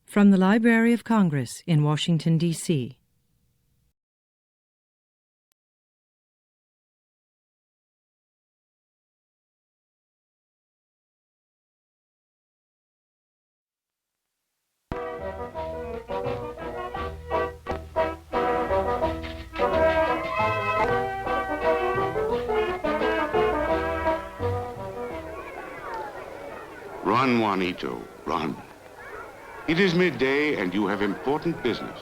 From the Library of Congress in Washington, D.C. Run, Juanito, run. It is midday and you have important business.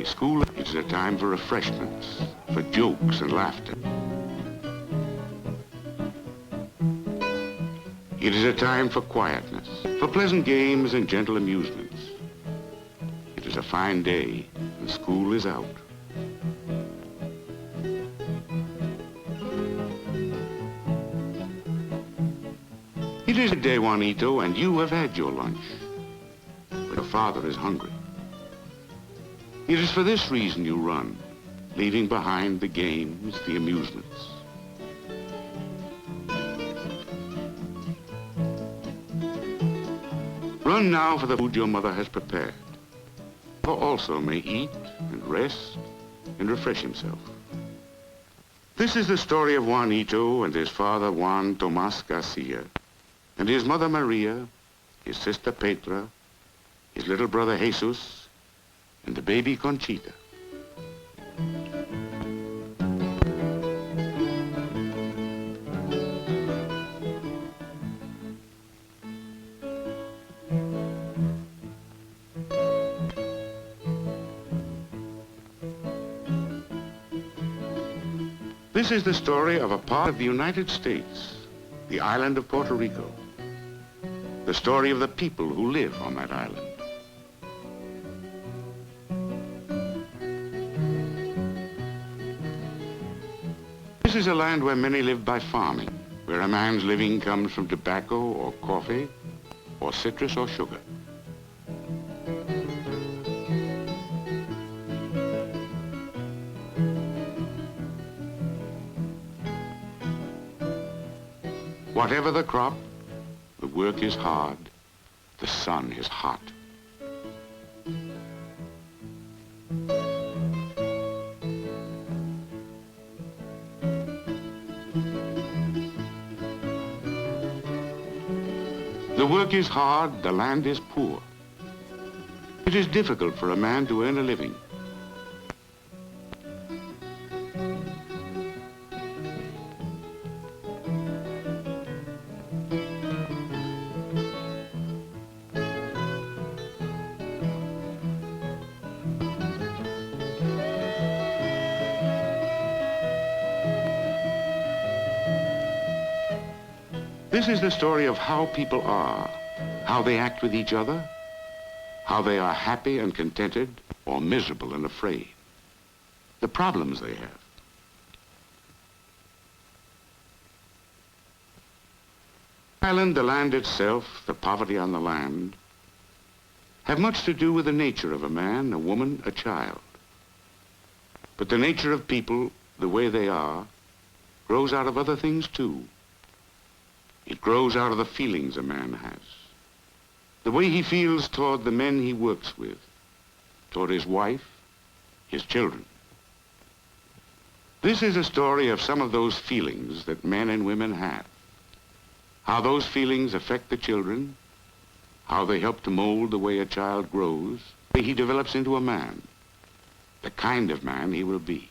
School is a time for refreshments, for jokes and laughter. It is a time for quietness, for pleasant games and gentle amusements. It is a fine day and school is out. It is a day, Juanito, and you have had your lunch. But your father is hungry. It is for this reason you run, leaving behind the games, the amusements. Run now for the food your mother has prepared. He also may eat and rest and refresh himself. This is the story of Juanito and his father Juan Tomas Garcia, and his mother Maria, his sister Petra, his little brother Jesus, and the baby Conchita. This is the story of a part of the United States, the island of Puerto Rico. The story of the people who live on that island. This is a land where many live by farming, where a man's living comes from tobacco or coffee or citrus or sugar. Whatever the crop, the work is hard, the sun is hot. The work is hard, the land is poor. It is difficult for a man to earn a living. This is the story of how people are, how they act with each other, how they are happy and contented or miserable and afraid, the problems they have. The island, the land itself, the poverty on the land, have much to do with the nature of a man, a woman, a child. But the nature of people, the way they are, grows out of other things too. It grows out of the feelings a man has, the way he feels toward the men he works with, toward his wife, his children. This is a story of some of those feelings that men and women have, how those feelings affect the children, how they help to mold the way a child grows, the way he develops into a man, the kind of man he will be.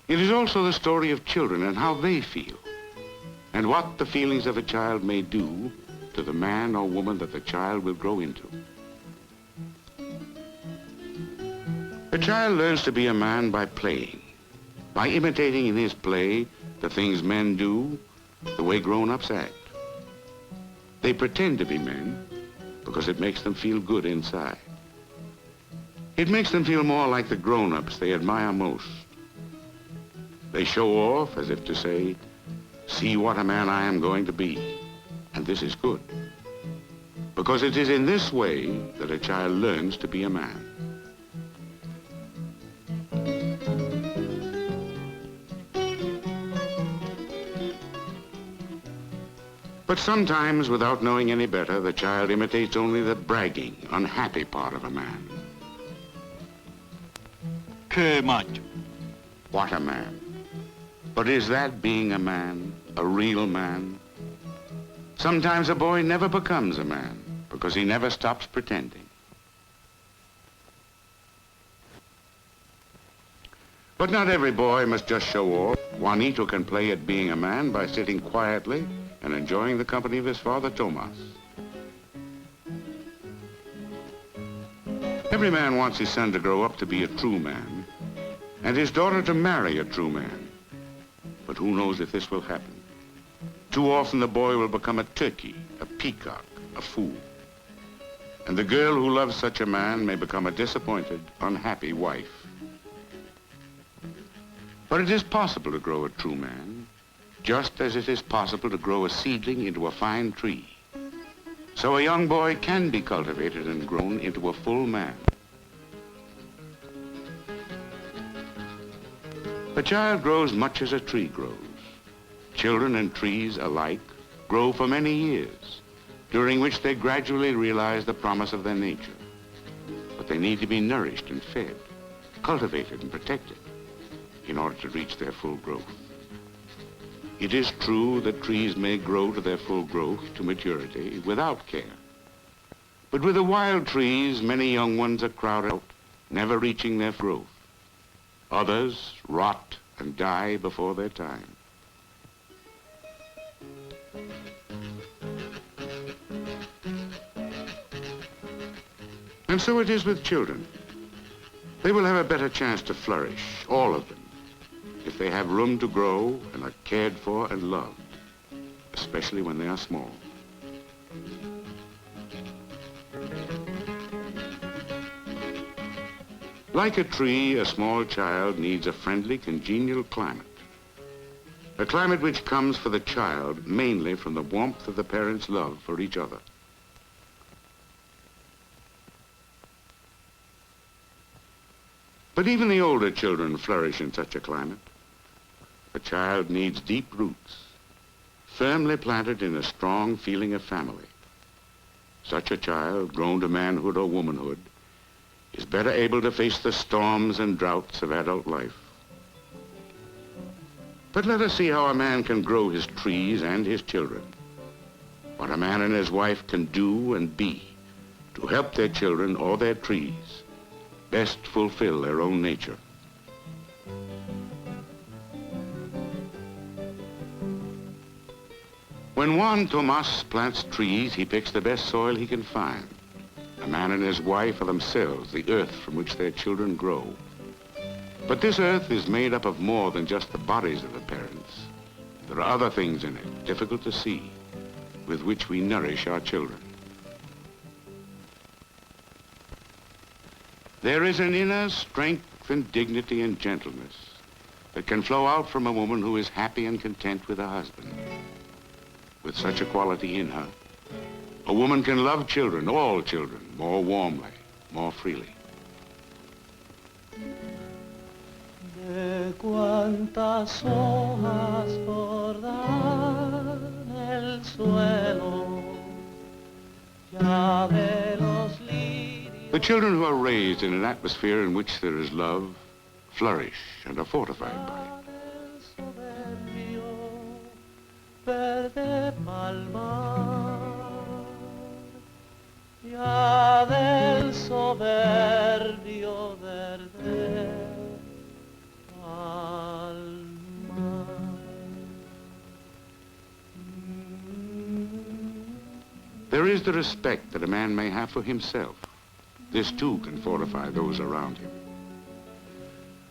It is also the story of children and how they feel, and what the feelings of a child may do to the man or woman that the child will grow into. A child learns to be a man by playing, by imitating in his play the things men do, the way grown-ups act. They pretend to be men because it makes them feel good inside. It makes them feel more like the grown-ups they admire most. They show off as if to say, see what a man I am going to be, and this is good. Because it is in this way that a child learns to be a man. But sometimes, without knowing any better, the child imitates only the bragging, unhappy part of a man. Que macho. What a man. But is that being a man, a real man? Sometimes a boy never becomes a man because he never stops pretending. But not every boy must just show off. Juanito can play at being a man by sitting quietly and enjoying the company of his father, Thomas. Every man wants his son to grow up to be a true man and his daughter to marry a true man. But who knows if this will happen? Too often the boy will become a turkey, a peacock, a fool. And the girl who loves such a man may become a disappointed, unhappy wife. But it is possible to grow a true man, just as it is possible to grow a seedling into a fine tree. So a young boy can be cultivated and grown into a full man. A child grows much as a tree grows. Children and trees alike grow for many years, during which they gradually realize the promise of their nature. But they need to be nourished and fed, cultivated and protected in order to reach their full growth. It is true that trees may grow to their full growth, to maturity, without care. But with the wild trees, many young ones are crowded out, never reaching their growth. Others rot and die before their time. And so it is with children. They will have a better chance to flourish, all of them, if they have room to grow and are cared for and loved, especially when they are small. Like a tree, a small child needs a friendly, congenial climate. A climate which comes for the child mainly from the warmth of the parents' love for each other. But even the older children flourish in such a climate. A child needs deep roots, firmly planted in a strong feeling of family. Such a child, grown to manhood or womanhood, is better able to face the storms and droughts of adult life. But let us see how a man can grow his trees and his children. What a man and his wife can do and be to help their children or their trees best fulfill their own nature. When Juan Tomas plants trees, he picks the best soil he can find. A man and his wife are themselves the earth from which their children grow. But this earth is made up of more than just the bodies of the parents. There are other things in it, difficult to see, with which we nourish our children. There is an inner strength and dignity and gentleness that can flow out from a woman who is happy and content with her husband. With such a quality in her, a woman can love children, all children, more warmly, more freely. De cuántas hojas bordan el suelo, ya de los lirios. The children who are raised in an atmosphere in which there is love flourish and are fortified by it. Verde palmar, ya del soberbio verde palmar. There is the respect that a man may have for himself. This too can fortify those around him.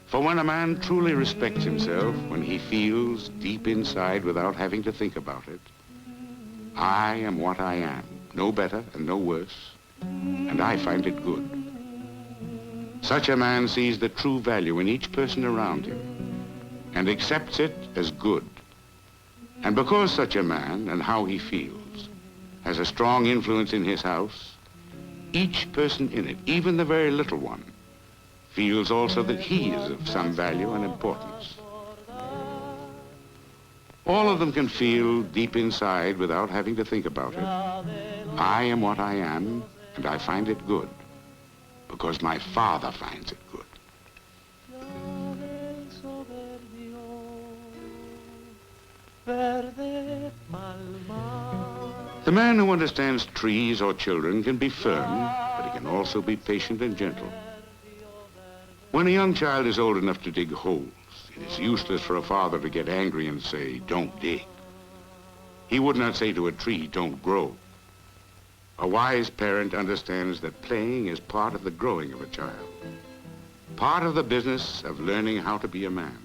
For when a man truly respects himself, when he feels deep inside without having to think about it, I am what I am, no better and no worse, and I find it good. Such a man sees the true value in each person around him and accepts it as good. And because such a man and how he feels has a strong influence in his house, each person in it, even the very little one, feels also that he is of some value and importance. All of them can feel deep inside without having to think about it. I am what I am, and I find it good, because my father finds it good. The man who understands trees or children can be firm, but he can also be patient and gentle. When a young child is old enough to dig holes, it is useless for a father to get angry and say, "Don't dig." He would not say to a tree, "Don't grow." A wise parent understands that playing is part of the growing of a child, part of the business of learning how to be a man.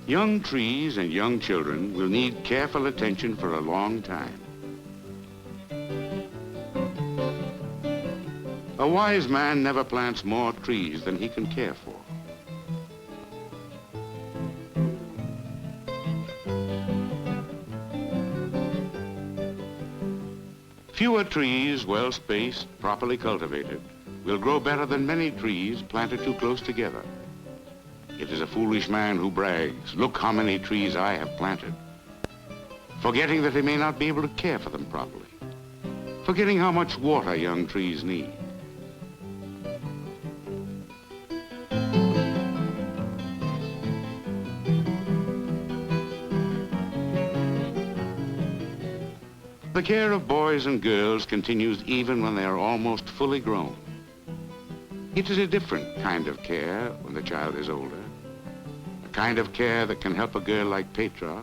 Young trees and young children will need careful attention for a long time. A wise man never plants more trees than he can care for. Fewer trees, well spaced, properly cultivated, will grow better than many trees planted too close together. It is a foolish man who brags, "Look how many trees I have planted," forgetting that he may not be able to care for them properly, forgetting how much water young trees need. The care of boys and girls continues even when they are almost fully grown. It is a different kind of care when the child is older, a kind of care that can help a girl like Petra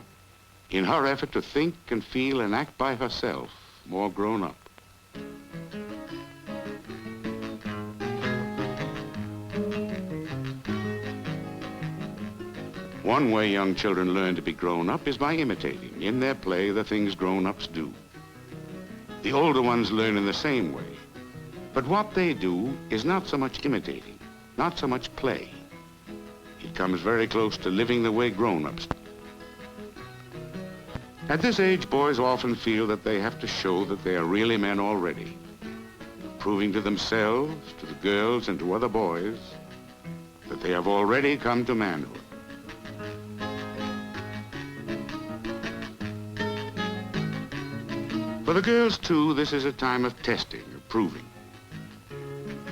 in her effort to think and feel and act by herself, more grown up. One way young children learn to be grown up is by imitating, in their play, the things grown-ups do. The older ones learn in the same way. But what they do is not so much imitating, not so much play. It comes very close to living the way grown-ups do. At this age, boys often feel that they have to show that they are really men already, proving to themselves, to the girls, and to other boys that they have already come to manhood. For the girls, too, this is a time of testing, of proving.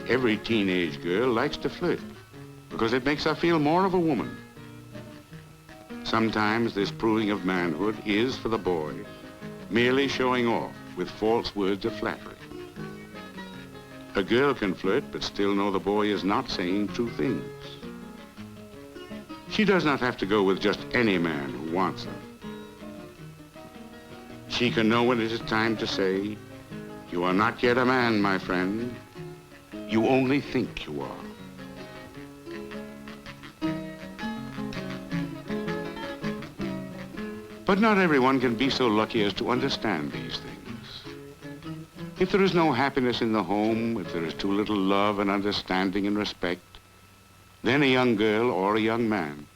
Every teenage girl likes to flirt because it makes her feel more of a woman. Sometimes this proving of manhood is, for the boy, merely showing off with false words of flattery. A girl can flirt but still know the boy is not saying true things. She does not have to go with just any man who wants her. She can know when it is time to say, "You are not yet a man, my friend. You only think you are." But not everyone can be so lucky as to understand these things. If there is no happiness in the home, if there is too little love and understanding and respect, then a young girl or a young man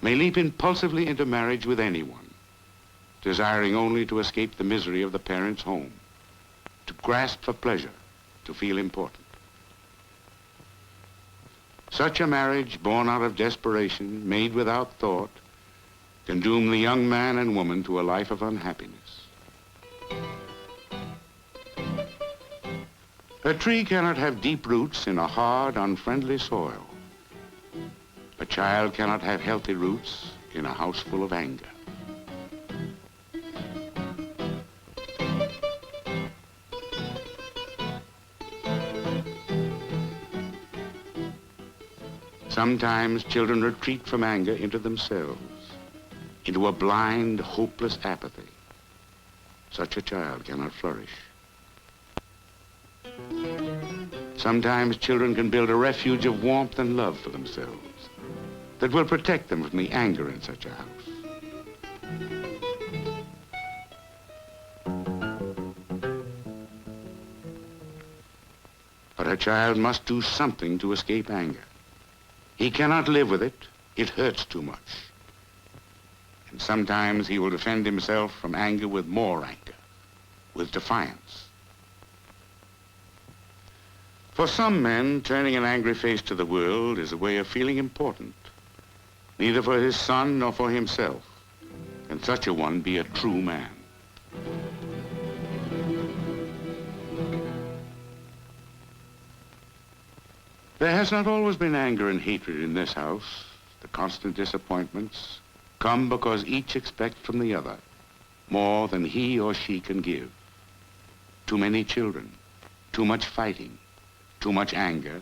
may leap impulsively into marriage with anyone, desiring only to escape the misery of the parents' home, to grasp for pleasure, to feel important. Such a marriage, born out of desperation, made without thought, can doom the young man and woman to a life of unhappiness. A tree cannot have deep roots in a hard, unfriendly soil. A child cannot have healthy roots in a house full of anger. Sometimes children retreat from anger into themselves, into a blind, hopeless apathy. Such a child cannot flourish. Sometimes children can build a refuge of warmth and love for themselves that will protect them from the anger in such a house. But a child must do something to escape anger. He cannot live with it. It hurts too much. And sometimes he will defend himself from anger with more anger, with defiance. For some men, turning an angry face to the world is a way of feeling important, neither for his son nor for himself. Can such a one be a true man? There has not always been anger and hatred in this house. The constant disappointments come because each expects from the other more than he or she can give. Too many children, too much fighting, too much anger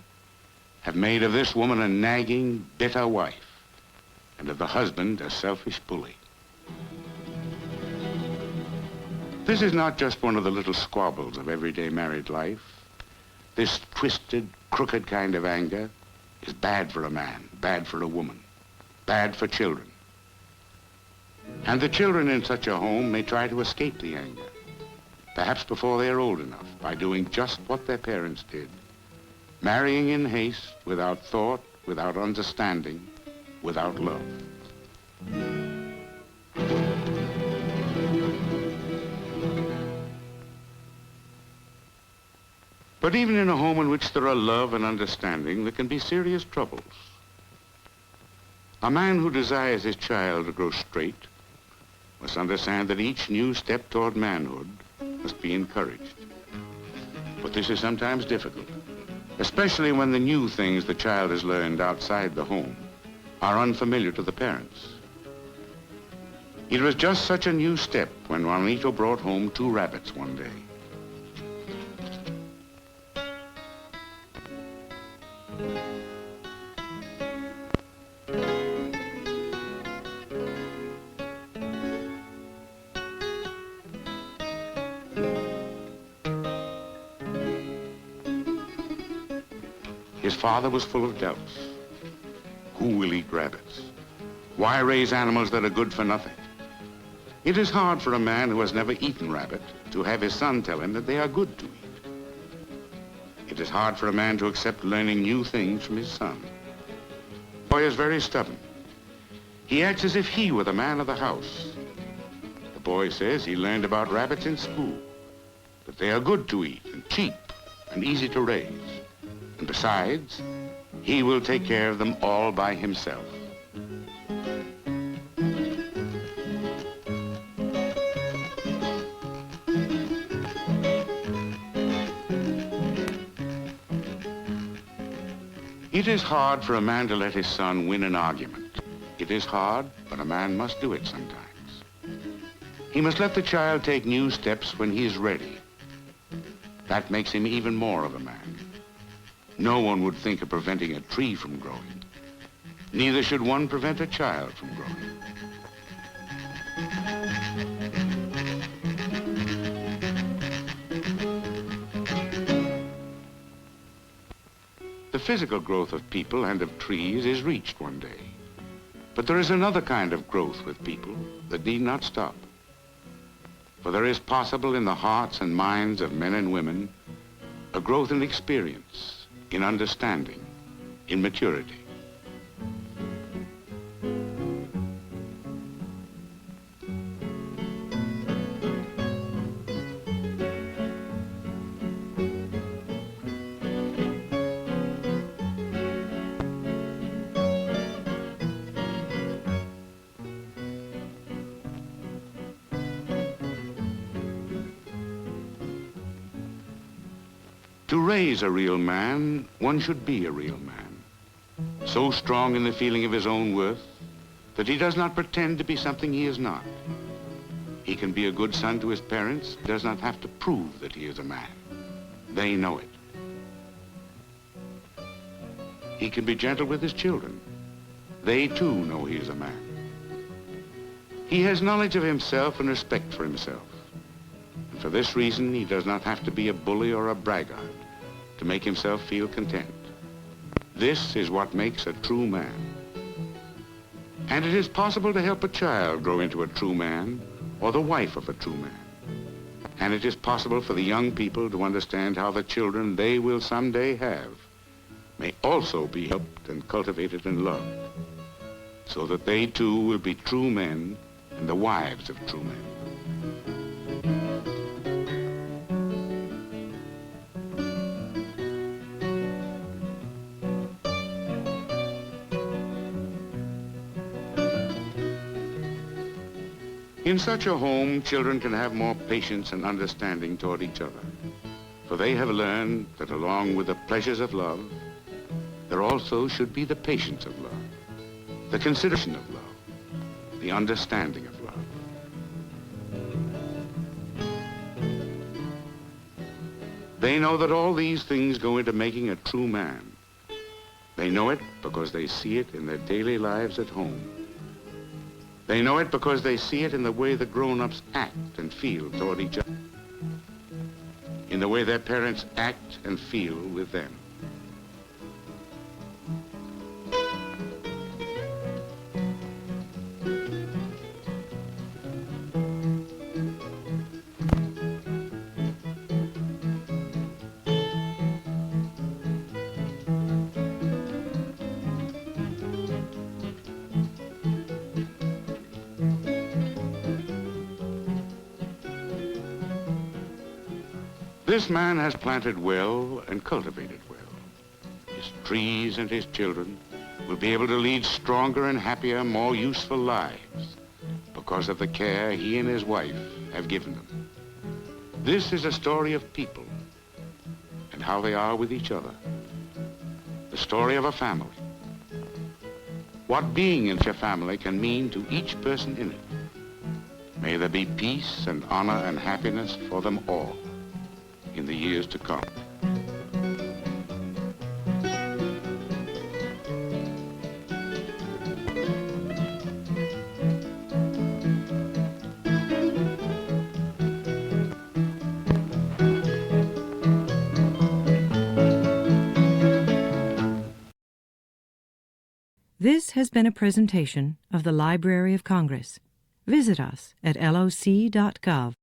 have made of this woman a nagging, bitter wife, and of the husband a selfish bully. This is not just one of the little squabbles of everyday married life. This twisted, crooked kind of anger is bad for a man, bad for a woman, bad for children. And the children in such a home may try to escape the anger, perhaps before they are old enough, by doing just what their parents did, marrying in haste, without thought, without understanding, without love. But even in a home in which there are love and understanding, there can be serious troubles. A man who desires his child to grow straight must understand that each new step toward manhood must be encouraged. But this is sometimes difficult, especially when the new things the child has learned outside the home are unfamiliar to the parents. It was just such a new step when Juanito brought home 2 rabbits one day. His father was full of doubts. Who will eat rabbits? Why raise animals that are good for nothing? It is hard for a man who has never eaten rabbit to have his son tell him that they are good to eat. It is hard for a man to accept learning new things from his son. The boy is very stubborn. He acts as if he were the man of the house. The boy says he learned about rabbits in school, that they are good to eat and cheap and easy to raise. And besides, he will take care of them all by himself. It is hard for a man to let his son win an argument. It is hard, but a man must do it sometimes. He must let the child take new steps when he is ready. That makes him even more of a man. No one would think of preventing a tree from growing. Neither should one prevent a child from growing. The physical growth of people and of trees is reached one day. But there is another kind of growth with people that need not stop. For there is possible in the hearts and minds of men and women a growth in experience, in understanding, in maturity. To raise a real man, one should be a real man, so strong in the feeling of his own worth that he does not pretend to be something he is not. He can be a good son to his parents, does not have to prove that he is a man. They know it. He can be gentle with his children. They too know he is a man. He has knowledge of himself and respect for himself. And for this reason, he does not have to be a bully or a braggart to make himself feel content. This is what makes a true man. And it is possible to help a child grow into a true man or the wife of a true man. And it is possible for the young people to understand how the children they will someday have may also be helped and cultivated and loved, so that they too will be true men and the wives of true men. In such a home, children can have more patience and understanding toward each other, for they have learned that along with the pleasures of love, there also should be the patience of love, the consideration of love, the understanding of love. They know that all these things go into making a true man. They know it because they see it in their daily lives at home. They know it because they see it in the way the grown-ups act and feel toward each other, in the way their parents act and feel with them. This man has planted well and cultivated well. His trees and his children will be able to lead stronger and happier, more useful lives because of the care he and his wife have given them. This is a story of people and how they are with each other. The story of a family. What being in a family can mean to each person in it. May there be peace and honor and happiness for them all in the years to come. This has been a presentation of the Library of Congress. Visit us at loc.gov.